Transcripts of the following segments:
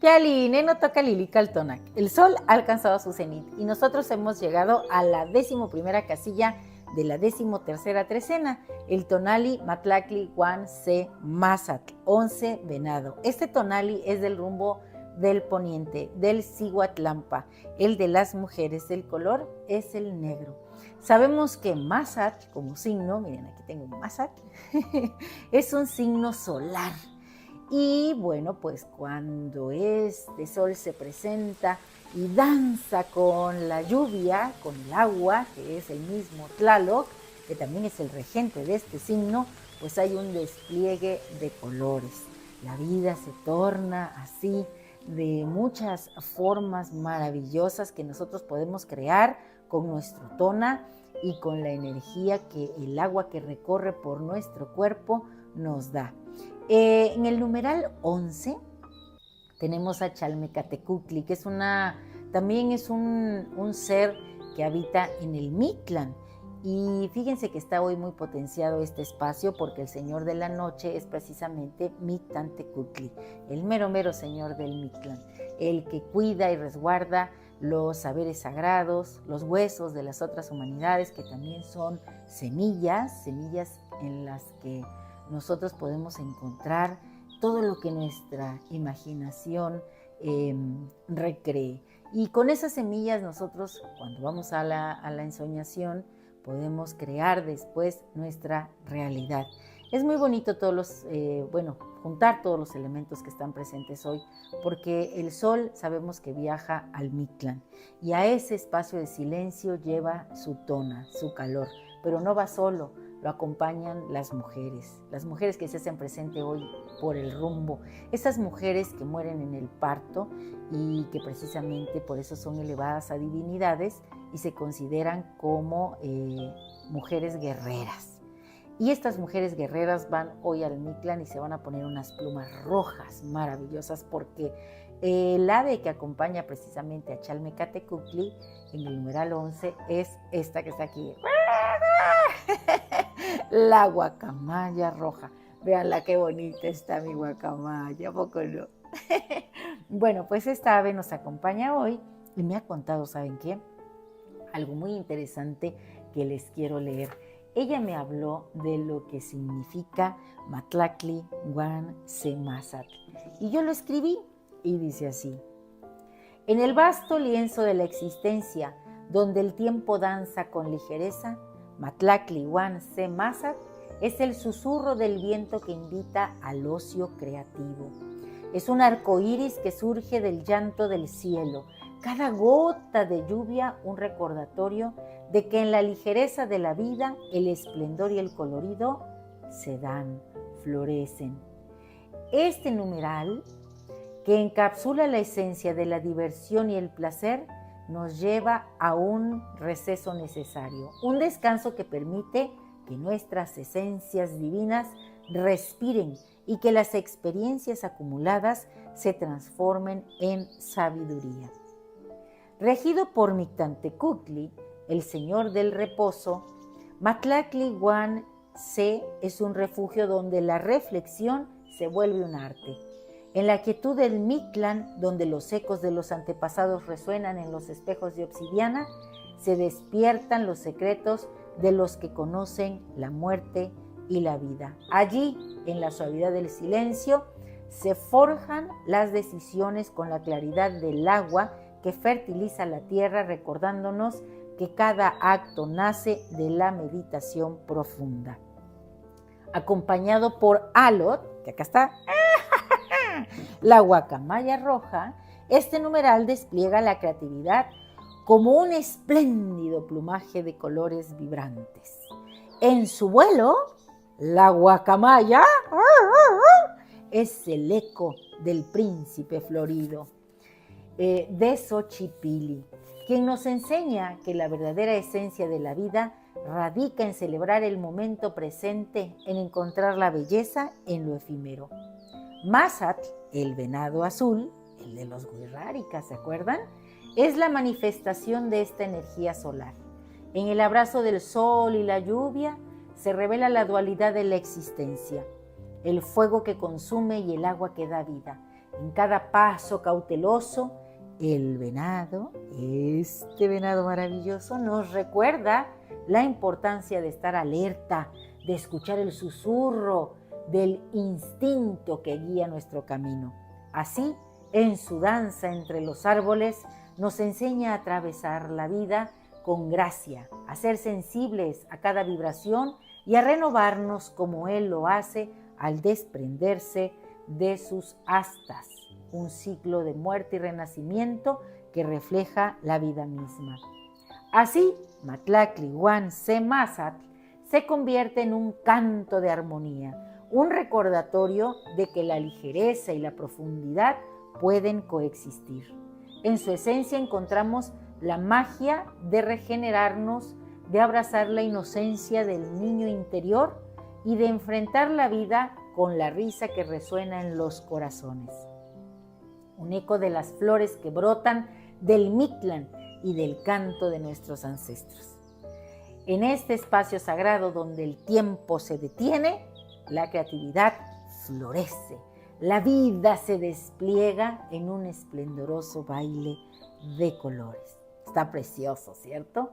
Yali, neno toca Lilical El sol ha alcanzado su cenit y nosotros hemos llegado a la 11ª casilla de la 13ª trecena, el tonali Matlacli Guan Se Mazatl, 11 venado. Este tonali es del rumbo del poniente, del Cihuatlampa, el de las mujeres. El color es el negro. Sabemos que Mazatl como signo, miren aquí tengo un Mazatl, es un signo solar. Y bueno, pues cuando este sol se presenta y danza con la lluvia, con el agua, que es el mismo Tlaloc, que también es el regente de este signo, pues hay un despliegue de colores. La vida se torna así de muchas formas maravillosas que nosotros podemos crear con nuestro tona y con la energía que el agua que recorre por nuestro cuerpo nos da. En el numeral 11 tenemos a Chalmecatecutli, que también es un ser que habita en el Mictlán. Y fíjense que está hoy muy potenciado este espacio porque el señor de la noche es precisamente Mictlantecutli, el mero señor del Mictlán, el que cuida y resguarda los saberes sagrados, los huesos de las otras humanidades, que también son semillas en las que nosotros podemos encontrar todo lo que nuestra imaginación recree. Y con esas semillas nosotros, cuando vamos a la ensoñación, podemos crear después nuestra realidad. Es muy bonito juntar todos los elementos que están presentes hoy, porque el sol sabemos que viaja al Mictlán y a ese espacio de silencio lleva su tona, su calor, pero no va solo. Lo acompañan las mujeres que se hacen presente hoy por el rumbo, esas mujeres que mueren en el parto y que precisamente por eso son elevadas a divinidades y se consideran como mujeres guerreras. Y estas mujeres guerreras van hoy al Mictlán y se van a poner unas plumas rojas maravillosas porque el ave que acompaña precisamente a Chalmecatecutli en el numeral 11 es esta que está aquí. La guacamaya roja. Veanla qué bonita está mi guacamaya, ¿a poco no? Bueno, pues esta ave nos acompaña hoy y me ha contado, ¿saben qué? Algo muy interesante que les quiero leer. Ella me habló de lo que significa Matlacli Guan Se Mazatl y yo lo escribí y dice así: en el vasto lienzo de la existencia, donde el tiempo danza con ligereza, Matlacli Guan Se Mazatl es el susurro del viento que invita al ocio creativo. Es un arco iris que surge del llanto del cielo, cada gota de lluvia un recordatorio de que en la ligereza de la vida el esplendor y el colorido se dan, florecen. Este numeral, que encapsula la esencia de la diversión y el placer, nos lleva a un receso necesario, un descanso que permite que nuestras esencias divinas respiren y que las experiencias acumuladas se transformen en sabiduría. Regido por Mictlantecutli, el señor del reposo, Matlacli Guan Se es un refugio donde la reflexión se vuelve un arte. En la quietud del Mictlán, donde los ecos de los antepasados resuenan en los espejos de obsidiana, se despiertan los secretos de los que conocen la muerte y la vida. Allí, en la suavidad del silencio, se forjan las decisiones con la claridad del agua que fertiliza la tierra, recordándonos que cada acto nace de la meditación profunda. Acompañado por Alot, que acá está, la guacamaya roja, este numeral despliega la creatividad como un espléndido plumaje de colores vibrantes. En su vuelo, la guacamaya es el eco del príncipe florido de Xochipilli, quien nos enseña que la verdadera esencia de la vida radica en celebrar el momento presente, en encontrar la belleza en lo efímero. Mazatl, el venado azul, el de los Wixárikas, ¿se acuerdan? Es la manifestación de esta energía solar. En el abrazo del sol y la lluvia se revela la dualidad de la existencia, el fuego que consume y el agua que da vida. En cada paso cauteloso, el venado, este venado maravilloso, nos recuerda la importancia de estar alerta, de escuchar el susurro del instinto que guía nuestro camino. Así, en su danza entre los árboles, nos enseña a atravesar la vida con gracia, a ser sensibles a cada vibración y a renovarnos como él lo hace al desprenderse de sus astas, un ciclo de muerte y renacimiento que refleja la vida misma. Así, Matlactli-Huan-Se-Mazatl se convierte en un canto de armonía, un recordatorio de que la ligereza y la profundidad pueden coexistir. En su esencia encontramos la magia de regenerarnos, de abrazar la inocencia del niño interior y de enfrentar la vida con la risa que resuena en los corazones. Un eco de las flores que brotan del Mictlán y del canto de nuestros ancestros. En este espacio sagrado donde el tiempo se detiene, la creatividad florece, la vida se despliega en un esplendoroso baile de colores. Está precioso, ¿cierto?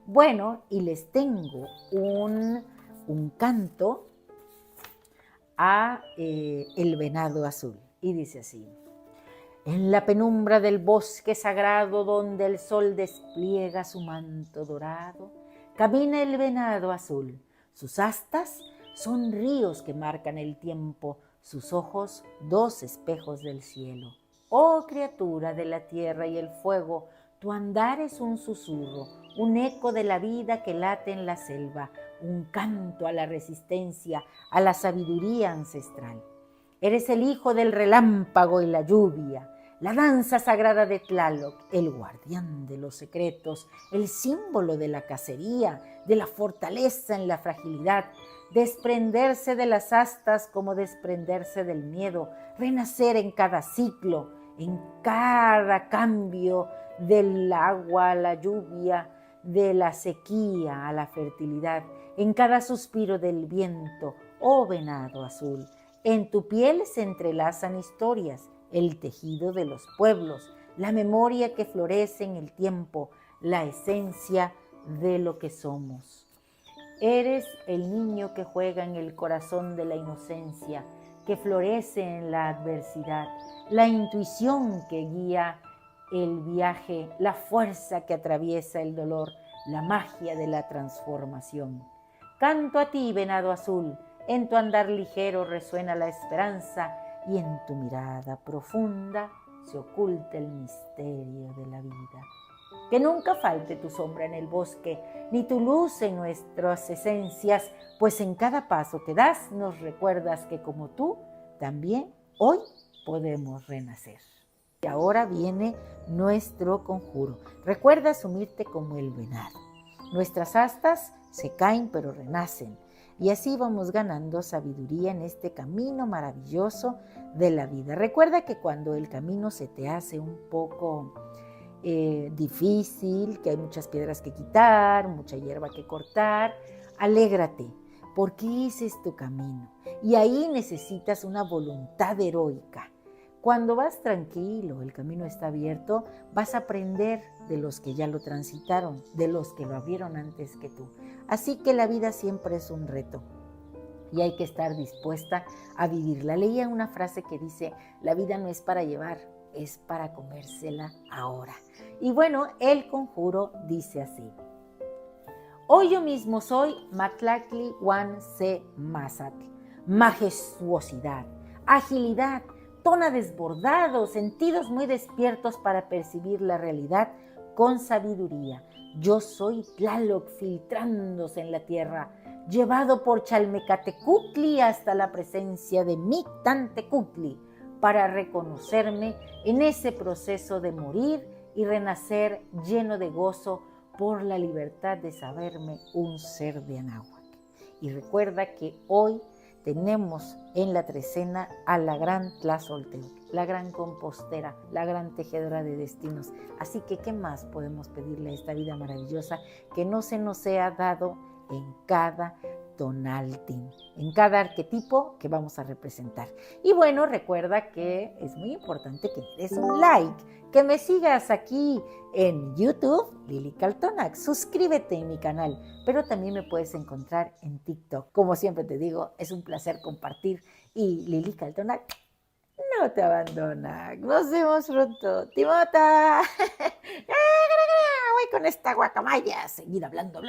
Bueno, y les tengo un canto a el venado azul. Y dice así: en la penumbra del bosque sagrado donde el sol despliega su manto dorado, camina el venado azul. Sus astas son ríos que marcan el tiempo, sus ojos dos espejos del cielo. Oh criatura de la tierra y el fuego, tu andar es un susurro, un eco de la vida que late en la selva, un canto a la resistencia, a la sabiduría ancestral. Eres el hijo del relámpago y la lluvia, la danza sagrada de Tlaloc, el guardián de los secretos, el símbolo de la cacería, de la fortaleza en la fragilidad, desprenderse de las astas como desprenderse del miedo, renacer en cada ciclo, en cada cambio del agua a la lluvia, de la sequía a la fertilidad, en cada suspiro del viento, oh venado azul. En tu piel se entrelazan historias, el tejido de los pueblos, la memoria que florece en el tiempo, la esencia de lo que somos. Eres el niño que juega en el corazón de la inocencia, que florece en la adversidad, la intuición que guía el viaje, la fuerza que atraviesa el dolor, la magia de la transformación. Canto a ti, venado azul, en tu andar ligero resuena la esperanza y en tu mirada profunda se oculta el misterio de la vida. Que nunca falte tu sombra en el bosque, ni tu luz en nuestras esencias, pues en cada paso que das nos recuerdas que como tú, también hoy podemos renacer. Y ahora viene nuestro conjuro. Recuerda asumirte como el venado. Nuestras astas se caen pero renacen. Y así vamos ganando sabiduría en este camino maravilloso de la vida. Recuerda que cuando el camino se te hace un poco difícil, que hay muchas piedras que quitar, mucha hierba que cortar, alégrate, porque ese es tu camino. Y ahí necesitas una voluntad heroica. Cuando vas tranquilo, el camino está abierto, vas a aprender de los que ya lo transitaron, de los que lo abrieron antes que tú. Así que la vida siempre es un reto y hay que estar dispuesta a vivirla. Leía una frase que dice, la vida no es para llevar, es para comérsela ahora. Y bueno, el conjuro dice así: hoy yo mismo soy Matlactli-Huan-Se-Mazatl. Majestuosidad, agilidad, tona desbordado, sentidos muy despiertos para percibir la realidad con sabiduría. Yo soy Tlaloc filtrándose en la tierra, llevado por Chalmecatecutli hasta la presencia de Mictlantecutli para reconocerme en ese proceso de morir y renacer lleno de gozo por la libertad de saberme un ser de Anáhuac. Y recuerda que hoy tenemos en la trecena a la gran Tlazolteotl, la gran compostera, la gran tejedora de destinos. Así que, ¿qué más podemos pedirle a esta vida maravillosa que no se nos sea dado en cada Tonaltin, en cada arquetipo que vamos a representar. Y bueno, recuerda que es muy importante que me des un like, que me sigas aquí en YouTube, Lili Caltonac. Suscríbete en mi canal, pero también me puedes encontrar en TikTok. Como siempre te digo, es un placer compartir y Lili Caltonac no te abandona. Nos vemos pronto. Timota. Voy con esta guacamaya. Seguir hablando.